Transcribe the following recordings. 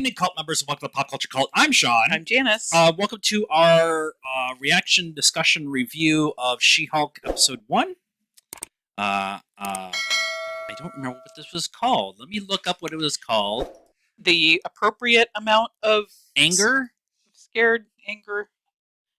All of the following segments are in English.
evening, cult members, and welcome to Pop Culture Cult. I'm Sean. I'm Janice. Welcome to our reaction, discussion, review of She-Hulk Episode 1. I don't remember what this was called. Let me look up what it was called. The appropriate amount of Anger? Scared, anger.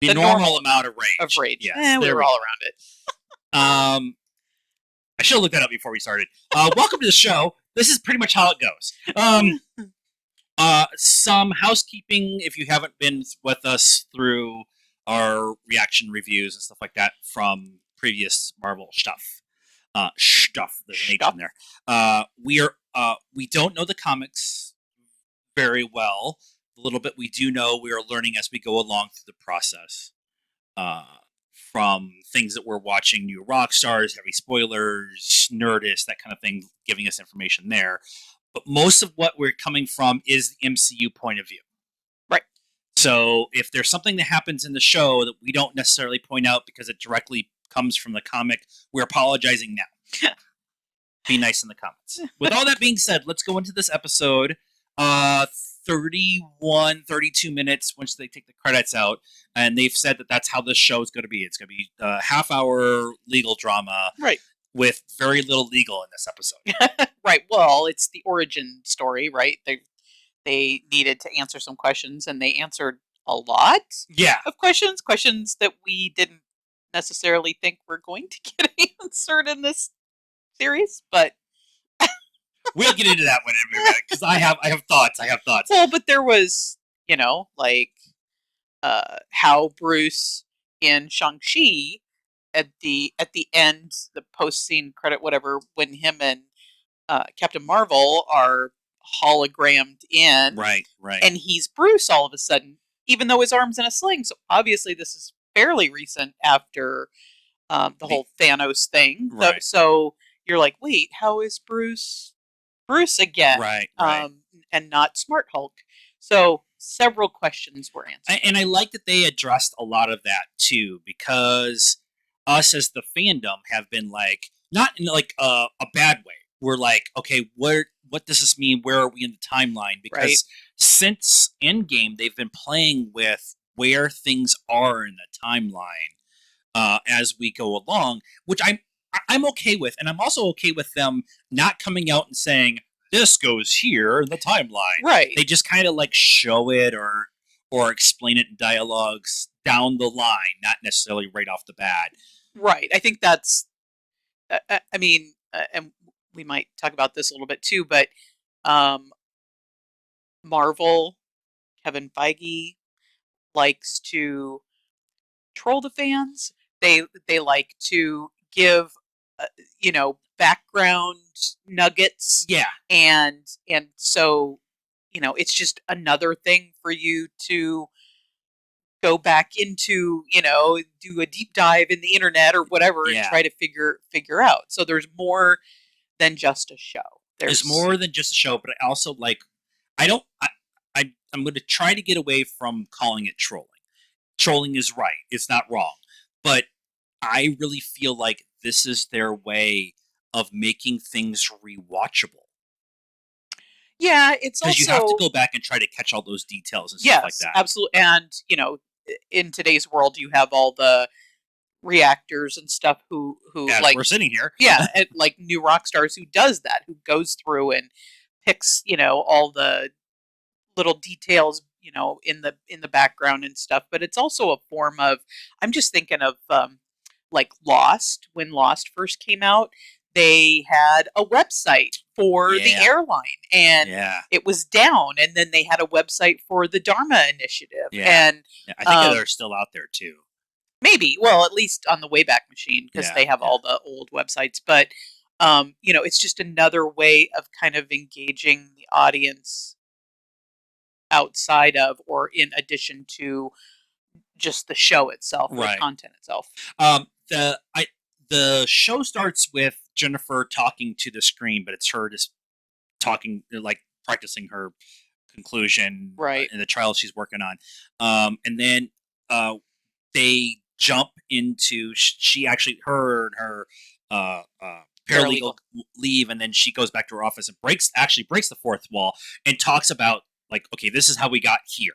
The normal amount of rage. Of rage. Yes, we were all around it. I should have looked that up before we started. Welcome to the show. This is pretty much how it goes. Some housekeeping, if you haven't been with us through our reaction reviews and stuff like that from previous Marvel stuff. There's an H in there. We don't know the comics very well. The little bit we do know, we are learning as we go along through the process. From things that we're watching, New Rock Stars, heavy spoilers, Nerdist, that kind of thing, giving us information there. But most of what we're coming from is the MCU point of view. Right. So if there's something that happens in the show that we don't necessarily point out because it directly comes from the comic, we're apologizing now. Be nice in the comments. With all that being said, let's go into this episode. 32 minutes once they take the credits out, and they've said that that's how this show is going to be. It's going to be a half-hour legal drama, right, with very little legal in this episode. Right. Well, it's the origin story, right? They needed to answer some questions, and they answered a lot. Of questions that we didn't necessarily think were going to get answered in this series, but we'll get into that one in a minute because I have thoughts. Well, but there was, like how Bruce in Shang-Chi at the end, the post-scene credit, whatever, when him and Captain Marvel are hologrammed in, right, and he's Bruce all of a sudden, even though his arm's in a sling. So obviously, this is fairly recent after the whole Thanos thing. Right. So you're like, wait, how is Bruce again? Right. And not Smart Hulk. So several questions were answered. And I like that they addressed a lot of that too, because us as the fandom have been like, not in like a bad way. We're like, okay, what does this mean? Where are we in the timeline? Because since Endgame, they've been playing with where things are in the timeline as we go along, which I'm okay with. And I'm also okay with them not coming out and saying, this goes here in the timeline. Right. They just kind of like show it or explain it in dialogues down the line, not necessarily right off the bat. Right. I think that's, and we might talk about this a little bit too, but Marvel, Kevin Feige likes to troll the fans. They like to give, background nuggets. Yeah. And so, it's just another thing for you to go back into, do a deep dive in the internet or whatever and try to figure out. So there's more than just a show. There's more than just a show, but I also like, I'm going to try to get away from calling it trolling. Trolling is right. It's not wrong. But I really feel like this is their way of making things rewatchable. Yeah, it's also... Because you have to go back and try to catch all those details and stuff like that. Yes, absolutely. And, in today's world, you have all the reactors and stuff who like... we're sitting here. Yeah, and like New Rock Stars who does that, who goes through and picks, all the little details, in the background and stuff. But it's also a form of... I'm just thinking of, like Lost. When Lost first came out, they had a website for the airline, and it was down. And then they had a website for the Dharma Initiative. Yeah. And I think they're still out there too. Maybe. Well, at least on the Wayback Machine, because they have all the old websites. But, it's just another way of kind of engaging the audience outside of or in addition to just the show itself, the content itself. The show starts with Jennifer talking to the screen, but it's her just talking, like practicing her conclusion in the trial she's working on. And then they jump into, her and her paralegal leave, and then she goes back to her office and breaks the fourth wall and talks about like, okay, this is how we got here.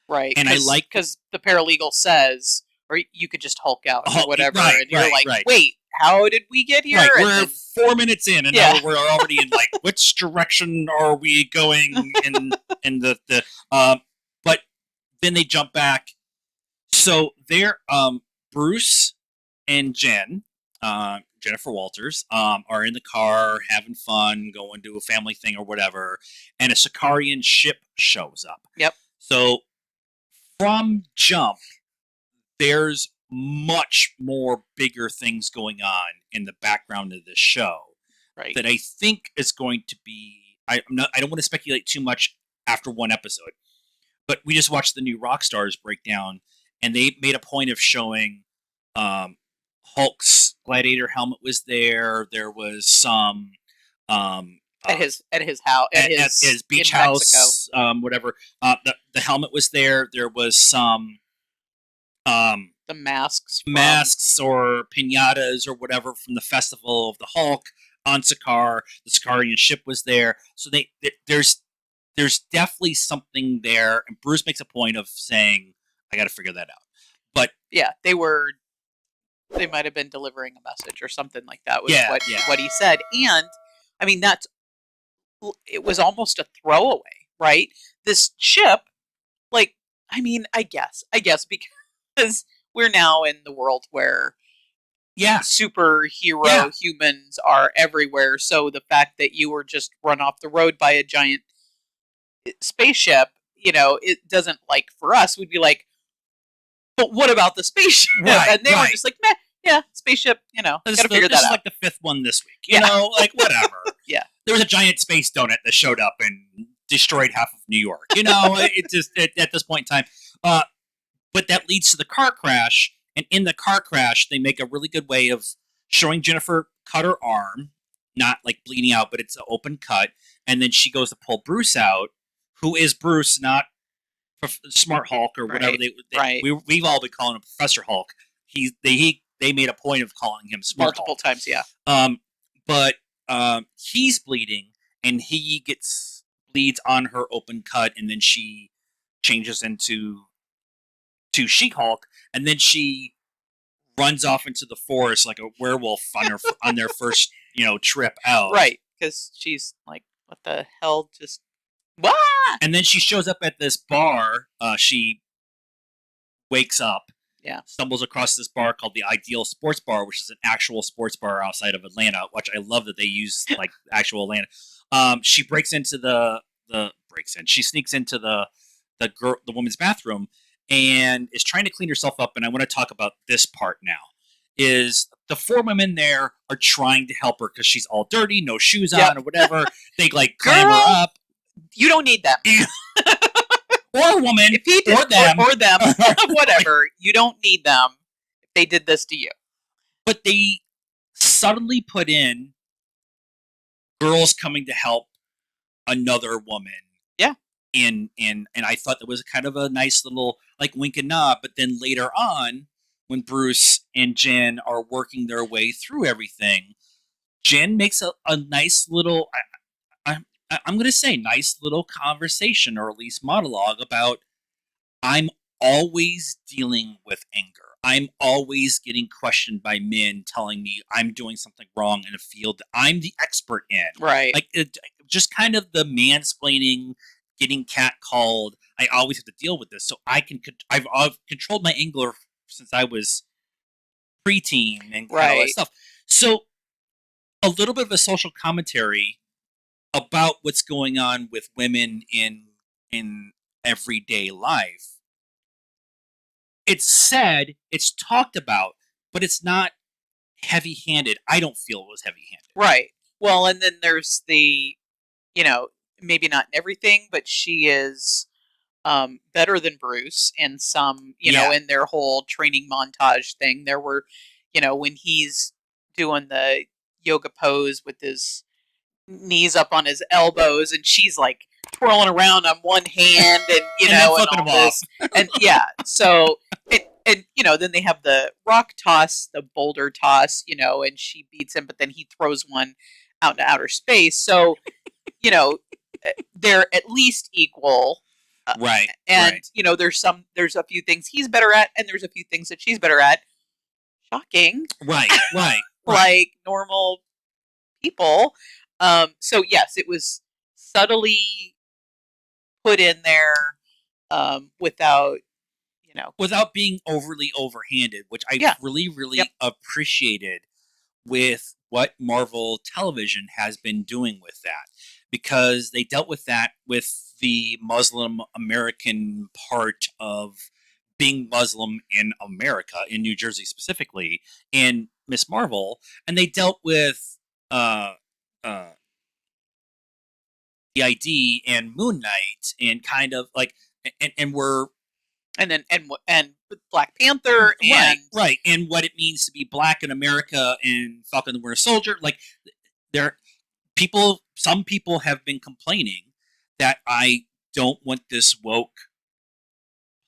Right. And I like because the paralegal says, or you could just Hulk out or Hulk- whatever, right, and you're right, like, right. wait, how did we get here? Right, And we're then- 4 minutes in, and Yeah. now we're already in like which direction are we going in the but then they jump back. So they're Bruce and Jen, Jennifer Walters, are in the car having fun, going to a family thing or whatever, and a Sicarian ship shows up. Yep. So from jump, there's much more bigger things going on in the background of this show right. that I think is going to be. I don't want to speculate too much after one episode, but we just watched the new Rockstars breakdown, and they made a point of showing Hulk's gladiator helmet was there. There was some at his house, at his beach in Mexico. house, whatever. The helmet was there. There was some the masks or pinatas or whatever from the festival of the Hulk on Sakaar. The Sicarian ship was there, so there's definitely something there. And Bruce makes a point of saying, "I got to figure that out." But yeah, they might have been delivering a message or something like that. Was what he said, and I mean it was almost a throwaway, right? This ship, like, I mean, I guess because we're now in the world where superhero humans are everywhere. So the fact that you were just run off the road by a giant spaceship, it doesn't, like, for us, we'd be like, but what about the spaceship? Right, and they were just like, meh, yeah, spaceship, gotta figure that this is out. like the 5th one this week, like whatever. Yeah. There was a giant space donut that showed up and destroyed half of New York. It just at this point in time. But that leads to the car crash, and in the car crash, they make a really good way of showing Jennifer cut her arm, not like bleeding out, but it's an open cut, and then she goes to pull Bruce out, who is Bruce, not Smart Hulk or whatever. Right. We've all been calling him Professor Hulk. They made a point of calling him Smart multiple Hulk. times, yeah. But he's bleeding, and he bleeds on her open cut, and then she changes into She-Hulk, and then she runs off into the forest like a werewolf on their first trip out. Right, because she's like, what the hell, just what? And then she shows up at this bar. She wakes up, stumbles across this bar called the Ideal Sports Bar, which is an actual sports bar outside of Atlanta, which I love that they use like actual Atlanta. She she sneaks into the woman's bathroom and is trying to clean herself up. And I want to talk about this part now. Is the 4 women there are trying to help her because she's all dirty, no shoes on or whatever. They like climb her up. You don't need them. Or a woman, if he did, or them, whatever. You don't need them if they did this to you. But they subtly put in girls coming to help another woman. Yeah. And I thought that was kind of a nice little like wink and nod. But then later on, when Bruce and Jen are working their way through everything, Jen makes a nice little, I'm going to say nice little conversation, or at least monologue about, I'm always dealing with anger. I'm always getting questioned by men telling me I'm doing something wrong in a field that I'm the expert in. Right. Like just kind of the mansplaining, getting catcalled. I always have to deal with this. So I've controlled my anger since I was preteen and all that stuff. So a little bit of a social commentary about what's going on with women in everyday life. It's said, it's talked about, but it's not heavy-handed. I don't feel it was heavy-handed. Right. Well, and then there's the, maybe not in everything, but she is better than Bruce in some, in their whole training montage thing. There were, when he's doing the yoga pose with his knees up on his elbows, and she's like twirling around on one hand, and and flipping him off. And so and then they have the rock toss, the boulder toss, and she beats him, but then he throws one out into outer space. So they're at least equal. Right. And Right. there's a few things he's better at, and there's a few things that she's better at. Shocking, Right. Right. Right. like normal people. So yes, it was subtly put in there, without, Without being overly overhanded, which I yeah, really, yep, really appreciated with what Marvel Television has been doing with that, because they dealt with that with the Muslim American part of being Muslim in America, in New Jersey specifically, in Miss Marvel, and they dealt with uh, uh, the ID and Moon Knight, and kind of like, and we're and then and with Black Panther right, and right, and what it means to be black in America in Falcon and the Winter Soldier. Like, there, some people have been complaining that I don't want this woke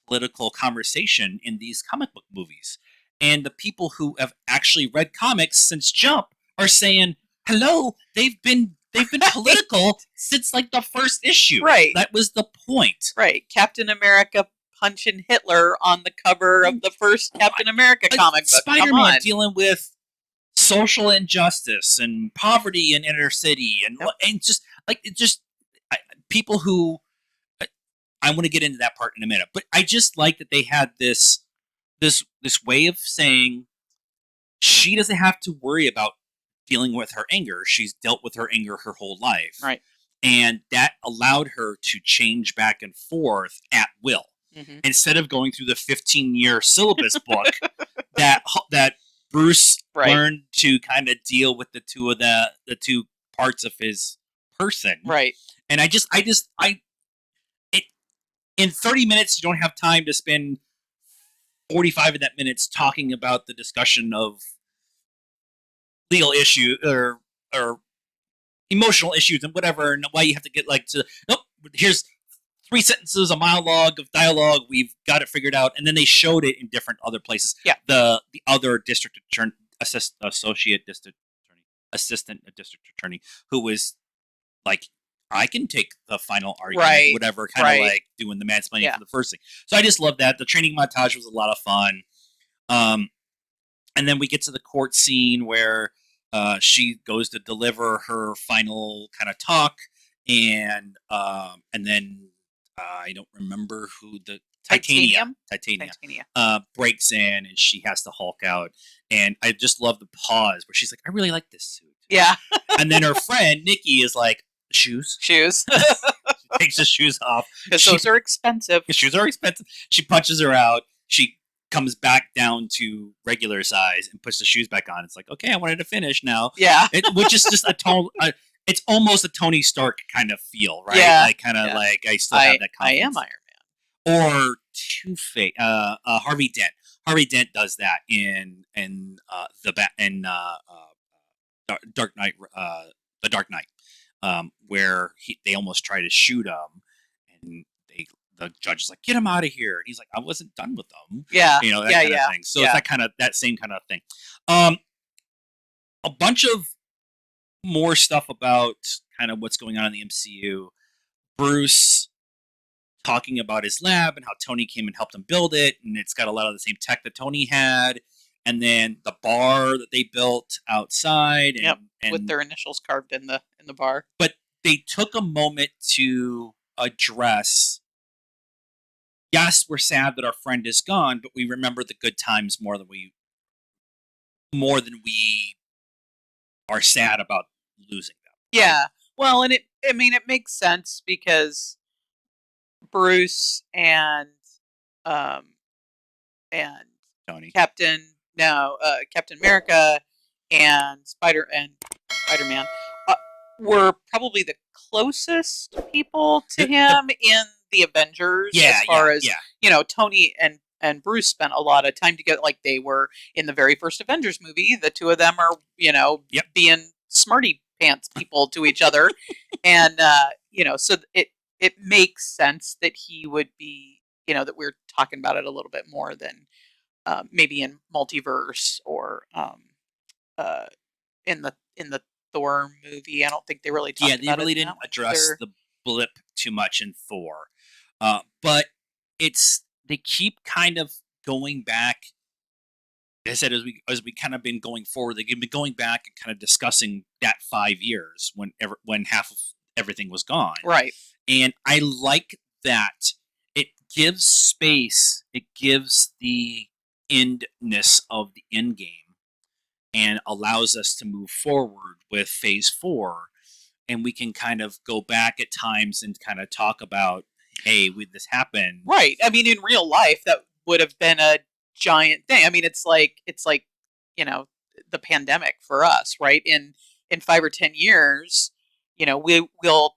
political conversation in these comic book movies, and the people who have actually read comics since Jump are saying, "Hello, they've been political since like the first issue. right, That was the point." right, Captain America punching Hitler on the cover of the first Captain America comic book. Come Spider-Man on, dealing with social injustice and poverty in inner city, and Yep. and just like, it just, people who, I want to get into that part in a minute, but I just like that they had this way of saying she doesn't have to worry about dealing with her anger. She's dealt with her anger her whole life, right. and that allowed her to change back and forth at will, Hmm. instead of going through the 15-year syllabus book that Bruce Right. learned to kind of deal with the two parts of his person. Right. And it, in 30 minutes you don't have time to spend 45 of that minutes talking about the discussion of legal issue, or emotional issues and whatever, and why you have to get like to, nope, here's 3 sentences, a monologue of dialogue. We've got it figured out, and then they showed it in different other places. Yeah. The other district attorney, assistant district attorney, who was like, I can take the final argument, Right, whatever, kind of right. like doing the mansplaining Yeah. for the first thing. So I just love that. The training montage was a lot of fun. And then we get to the court scene where she goes to deliver her final kind of talk, and then I don't remember who the Titania breaks in, and she has to Hulk out, and I just love the pause where she's like, "I really like this suit," Yeah. and then her friend Nikki is like, "Shoes." Shoes. She takes the shoes off Because those are expensive. shoes are expensive. She punches her out. She comes back down to regular size and puts the shoes back on. It's like, okay, I wanted to finish now. Yeah. Which is just a tone. It's almost a Tony Stark kind of feel, right? Yeah. Like, kind of Yeah. like, I still have that I confidence. am Iron Man. Or Two-Face, Harvey Dent. Harvey Dent does that in Dark Knight, the Dark Knight, where they almost try to shoot him, and the judge is like, "Get him out of here," and he's like, "I wasn't done with them." Yeah. That Yeah. kind Yeah. of thing. So Yeah. it's that same kind of thing. A bunch of more stuff about kind of what's going on in the MCU. Bruce talking about his lab and how Tony came and helped him build it, and it's got a lot of the same tech that Tony had. And then the bar that they built outside, Yep. and With their initials carved in the bar. but they took a moment to address, yes, we're sad that our friend is gone, but we remember the good times more than we are sad about losing them. Yeah. Well, and it makes sense because Bruce um and Tony. Captain America and Spider-Man were probably the closest people to him in the Avengers, as far as Tony and Bruce spent a lot of time together. Like, they were in the very first Avengers movie. The two of them are being smarty pants people to each other, and so it makes sense that he would be, that we're talking about it a little bit more than maybe in Multiverse, or in the Thor movie. I don't think they really talked about they really it in didn't that one address either. blip too much in 4. But they keep kind of going back. Like I said, as we kind of been going forward, they've been going back and kind of discussing that 5 years when half of everything was gone. Right. And I like that it gives space, it gives the endness of the end game, and allows us to move forward with phase 4. And we can kind of go back at times and kind of talk about, hey, this happened. Right. I mean, in real life, that would have been a giant thing. I mean, it's like you know the pandemic for us, right? In 5 or 10 years, we'll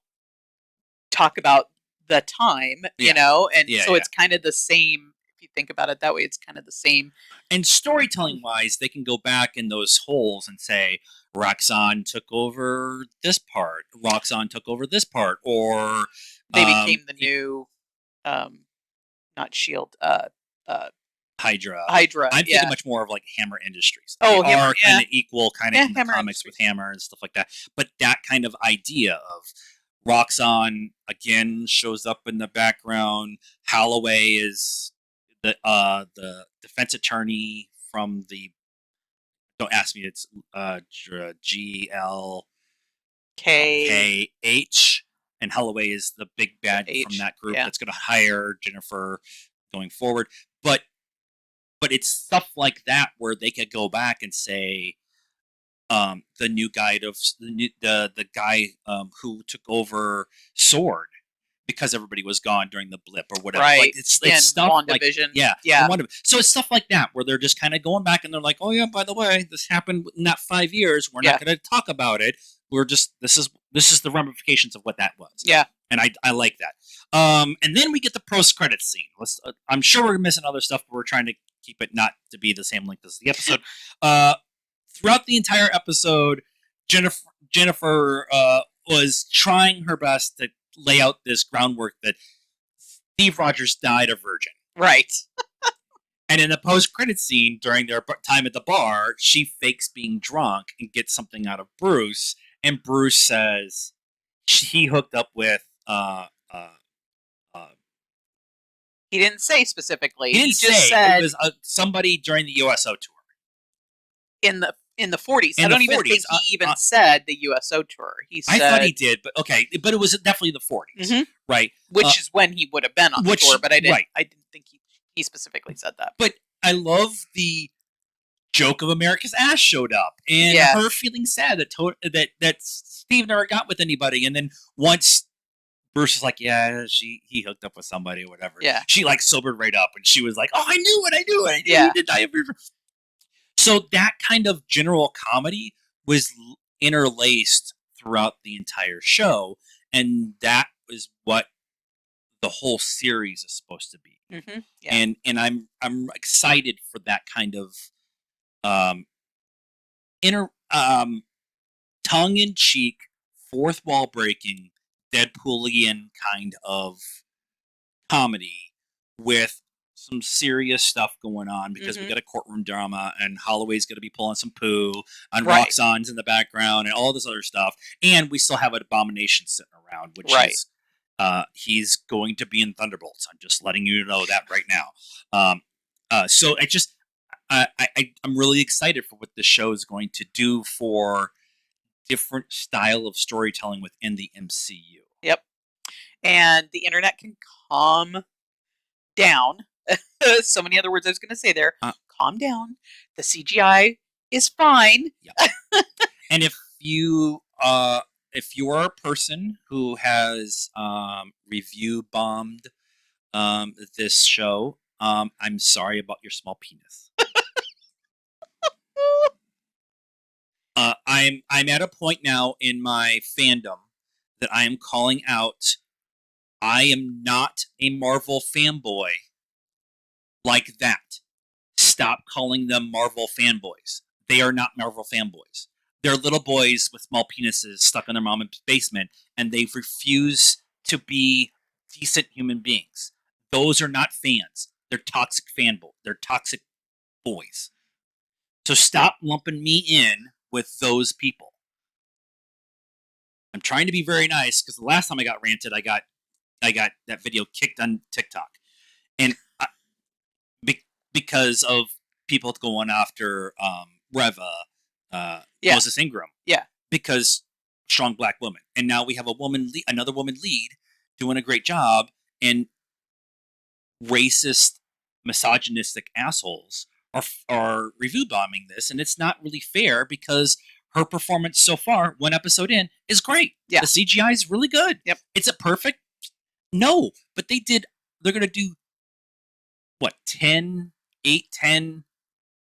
talk about the time, Yeah. and Yeah, so yeah. it's kind of the same. If you think about it that way, it's kind of the same. And storytelling wise, they can go back in those holes and say, Roxanne took over this part, Roxanne took over this part, or They became the new, not Shield, Hydra. Hydra. I'm Yeah. thinking much more of like Hammer Industries. Oh, They Hammer, are kind of equal, kind of Yeah, in the Hammer comics with Industries. Hammer and stuff like that. But that kind of idea of Roxanne again shows up in the background. Holloway is the defense attorney from the. Don't ask me. It's GL K KH, and Holloway is the big bad from H. that group Yeah. that's going to hire Jennifer going forward. But it's stuff like that where they could go back and say, the new guy of the guy who took over Sword because everybody was gone during the blip or whatever. Right. Like it's In stuff like WandaVision. yeah. Yeah. So it's stuff like that where they're just kind of going back and they're like, oh yeah, by the way, this happened in that 5 years. We're Yeah. not going to talk about it. We're just this is the ramifications of what that was. Yeah. And I like that. And then we get the post credits scene. I'm sure we're missing other stuff, but we're trying to keep it not to be the same length as the episode. Throughout the entire episode, Jennifer was trying her best to lay out this groundwork that Steve Rogers died a virgin. Right. And in the post-credit scene during their time at the bar, she fakes being drunk and gets something out of Bruce, and Bruce says he hooked up with He didn't say specifically. he didn't just say said it was somebody during the USO tour. in the 40s. In I don't the even 40s, think he even said the USO tour. He said, I thought he did, but okay, but it was definitely the 40s, Mhm. right? which is when he would have been on the tour, but I didn't. right. I didn't think he specifically said that. But I love the joke of America's Ass showed up, and Yeah. her feeling sad that Steve never got with anybody, and then once Bruce is like, yeah, he hooked up with somebody or whatever. Yeah. She like sobered right up, and she was like, oh, I knew it. Yeah. He did die of So that kind of general comedy was interlaced throughout the entire show, and that was what the whole series is supposed to be. Mm-hmm. Yeah. And I'm excited for that kind of inner tongue in cheek, fourth wall breaking, Deadpoolian kind of comedy with some serious stuff going on because we got a courtroom drama and Holloway's going to be pulling some poo and Right. Roxanne's in the background and all this other stuff, and we still have an Abomination sitting around, which Right. is he's going to be in Thunderbolts. I'm just letting you know that right now. So I'm really excited for what the show is going to do for different style of storytelling within the MCU. Yep. And the internet can calm down. So many other words I was going to say there. Calm down. The CGI is fine. Yeah. And if you are a person who has review bombed this show, I'm sorry about your small penis. I'm at a point now in my fandom that I am calling out. I am not a Marvel fanboy like that. Stop calling them Marvel fanboys. They are not Marvel fanboys. They're little boys with small penises stuck in their mom's basement, and they refuse to be decent human beings. Those are not fans. They're toxic fanboys. They're toxic boys. So stop lumping me in with those people. I'm trying to be very nice because the last time I got ranted, I got that video kicked on TikTok, and because of people going after Reva, Yeah. Moses Ingram, Yeah. because strong black woman, and now we have another woman lead doing a great job, and racist, misogynistic assholes are review bombing this, and it's not really fair because her performance so far, one episode in, is great. Yeah. The CGI is really good. Yep. Is it perfect? No, but they're gonna do what 10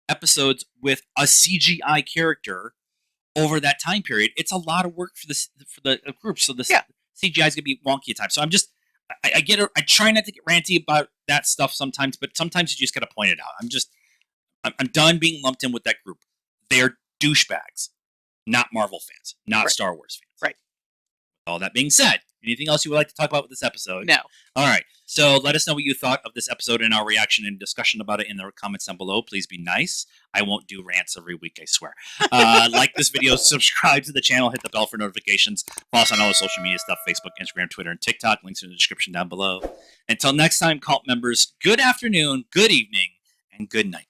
episodes with a CGI character over that time period. It's a lot of work for the group, so the CGI is gonna be wonky at times. So I get it. I try not to get ranty about that stuff sometimes, but sometimes you just gotta point it out. I'm done being lumped in with that group. They're douchebags, not Marvel fans, not Star Wars fans. Right. All that being said, anything else you would like to talk about with this episode? No. All right. So let us know what you thought of this episode and our reaction and discussion about it in the comments down below. Please be nice. I won't do rants every week, I swear. Like this video, subscribe to the channel, hit the bell for notifications. Follow us on all the social media stuff, Facebook, Instagram, Twitter, and TikTok. Links in the description down below. Until next time, cult members, good afternoon, good evening, and good night.